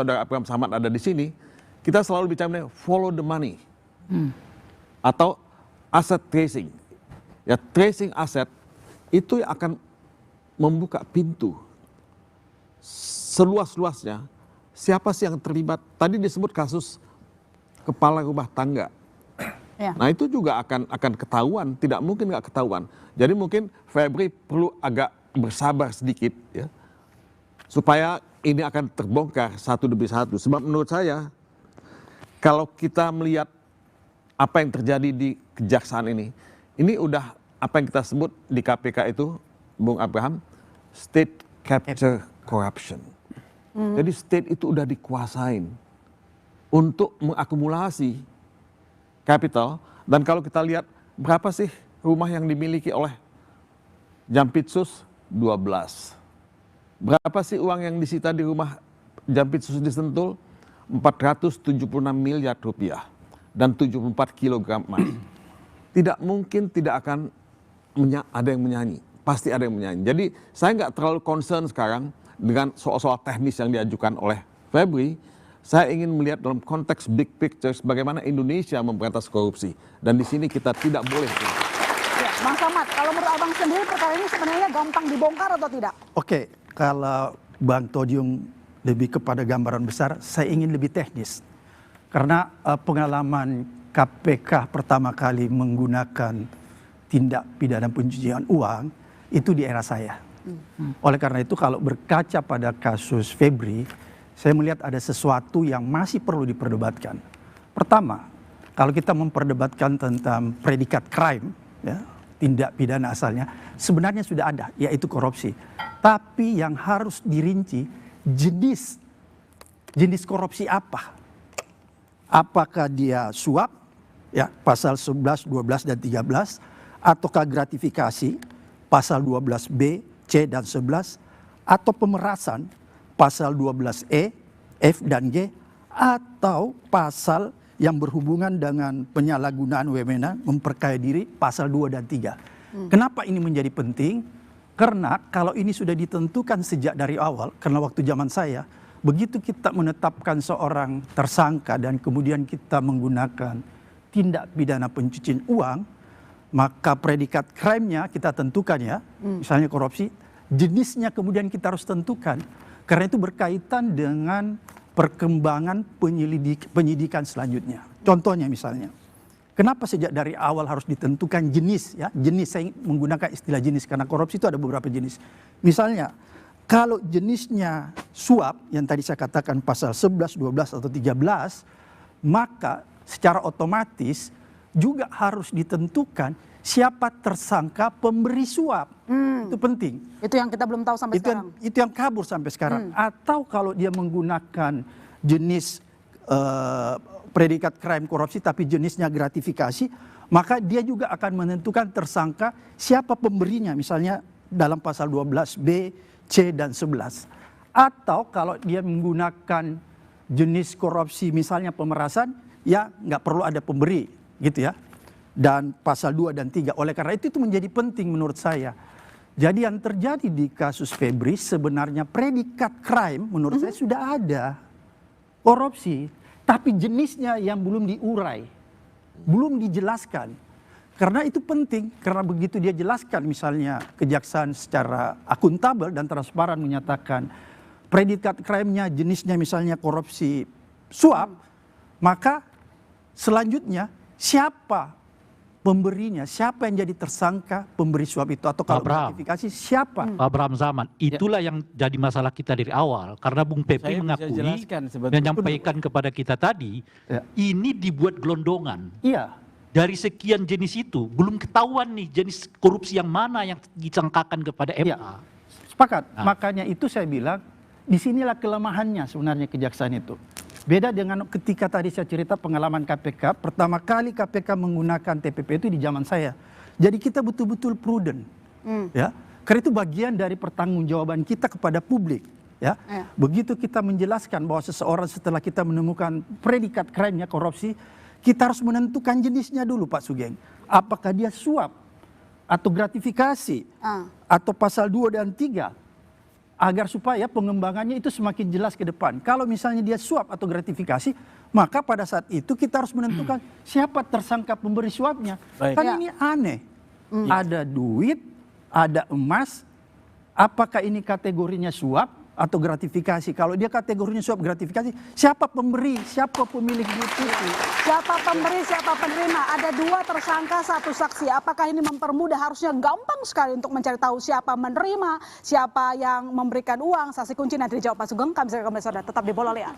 Saudara Abraham Samad ada di sini, kita selalu bicara mengenai follow the money atau asset tracing. Ya, tracing aset itu yang akan membuka pintu seluas-luasnya. Siapa sih yang terlibat? Tadi disebut kasus kepala rumah tangga. Ya. Nah itu juga akan ketahuan, tidak mungkin nggak ketahuan. Jadi mungkin Febri perlu agak bersabar sedikit ya, supaya ini akan terbongkar satu demi satu. Sebab menurut saya, kalau kita melihat apa yang terjadi di kejaksaan ini udah apa yang kita sebut di KPK itu, Bung Abraham, state capture corruption. Jadi state itu udah dikuasain untuk mengakumulasi capital. Dan kalau kita lihat berapa sih rumah yang dimiliki oleh Jampitsus? 12. Berapa sih uang yang disita di rumah Jampitsus di Sentul? 476 miliar rupiah dan 74 kilogram emas. Tidak mungkin tidak akan ada yang menyanyi. Pasti ada yang menyanyi. Jadi saya nggak terlalu concern sekarang dengan soal-soal teknis yang diajukan oleh Febri. Saya ingin melihat dalam konteks big picture bagaimana Indonesia memberantas korupsi. Dan di sini kita tidak boleh. Ya, Bang Samad, kalau menurut Abang sendiri perkara ini sebenarnya gampang dibongkar atau tidak? Oke, kalau Bang Todium lebih kepada gambaran besar, saya ingin lebih teknis. Karena pengalaman KPK pertama kali menggunakan tindak pidana pencucian uang itu di era saya. Oleh karena itu kalau berkaca pada kasus Febri, saya melihat ada sesuatu yang masih perlu diperdebatkan. Pertama, kalau kita memperdebatkan tentang predikat crime, ya, tindak pidana asalnya, sebenarnya sudah ada, yaitu korupsi. Tapi yang harus dirinci, jenis korupsi apa? Apakah dia suap, ya, pasal 11, 12, dan 13, ataukah gratifikasi, pasal 12B, C, dan 11, atau pemerasan, pasal 12E, F, dan G, atau pasal yang berhubungan dengan penyalahgunaan wewenang memperkaya diri, pasal 2 dan 3. Kenapa ini menjadi penting? Karena kalau ini sudah ditentukan sejak dari awal, karena waktu zaman saya, begitu kita menetapkan seorang tersangka dan kemudian kita menggunakan tindak pidana pencucian uang, maka predikat crime-nya kita tentukan ya, misalnya korupsi, jenisnya kemudian kita harus tentukan. Karena itu berkaitan dengan perkembangan penyidikan selanjutnya. Contohnya misalnya, kenapa sejak dari awal harus ditentukan jenis ya? Jenis, saya menggunakan istilah jenis karena korupsi itu ada beberapa jenis. Misalnya, kalau jenisnya suap yang tadi saya katakan pasal 11, 12 atau 13, maka secara otomatis juga harus ditentukan siapa tersangka pemberi suap. Itu penting. Itu yang kita belum tahu sampai sekarang. Itu yang kabur sampai sekarang. Atau kalau dia menggunakan jenis predikat crime korupsi tapi jenisnya gratifikasi, maka dia juga akan menentukan tersangka siapa pemberinya. Misalnya dalam pasal 12B, C, dan 11. Atau kalau dia menggunakan jenis korupsi misalnya pemerasan, ya nggak perlu ada pemberi gitu ya. Dan pasal 2 dan 3. Oleh karena itu menjadi penting menurut saya. Jadi yang terjadi di kasus Febri sebenarnya predikat crime menurut saya sudah ada. Korupsi. Tapi jenisnya yang belum diurai. Belum dijelaskan. Karena itu penting. Karena begitu dia jelaskan misalnya kejaksaan secara akuntabel dan transparan menyatakan predikat crime-nya jenisnya misalnya korupsi suap. Maka selanjutnya siapa pemberinya, siapa yang jadi tersangka pemberi suap itu, atau kalau gratifikasi siapa? Abraham Samad, itulah yang jadi masalah kita dari awal. Karena Bung Pepe mengakui, menyampaikan kepada kita tadi, ini dibuat gelondongan. Iya. Dari sekian jenis itu, belum ketahuan nih jenis korupsi yang mana yang disangkakan kepada MA. Ya, sepakat. Makanya itu saya bilang, disinilah kelemahannya sebenarnya kejaksaan itu. Beda dengan ketika tadi saya cerita pengalaman KPK, pertama kali KPK menggunakan TPP itu di zaman saya. Jadi kita betul-betul prudent. Ya. Karena itu bagian dari pertanggungjawaban kita kepada publik. Ya. Begitu kita menjelaskan bahwa seseorang setelah kita menemukan predikat crime-nya korupsi, kita harus menentukan jenisnya dulu Pak Sugeng. Apakah dia suap atau gratifikasi atau pasal 2 dan 3 agar supaya pengembangannya itu semakin jelas ke depan. Kalau misalnya dia suap atau gratifikasi, maka pada saat itu kita harus menentukan siapa tersangka pemberi suapnya. Kan ini aneh. Ada duit, ada emas, apakah ini kategorinya suap atau gratifikasi? Kalau dia kategorinya suap gratifikasi, siapa pemberi, siapa pemilik duit itu? Siapa pemberi, siapa penerima? Ada 2 tersangka, 1 saksi. Apakah ini mempermudah? Harusnya gampang sekali untuk mencari tahu siapa menerima, siapa yang memberikan uang. Saksi kunci nanti dijawab Pak Sugeng. Kami segera kembali, saudara. Tetap di Bola Liar.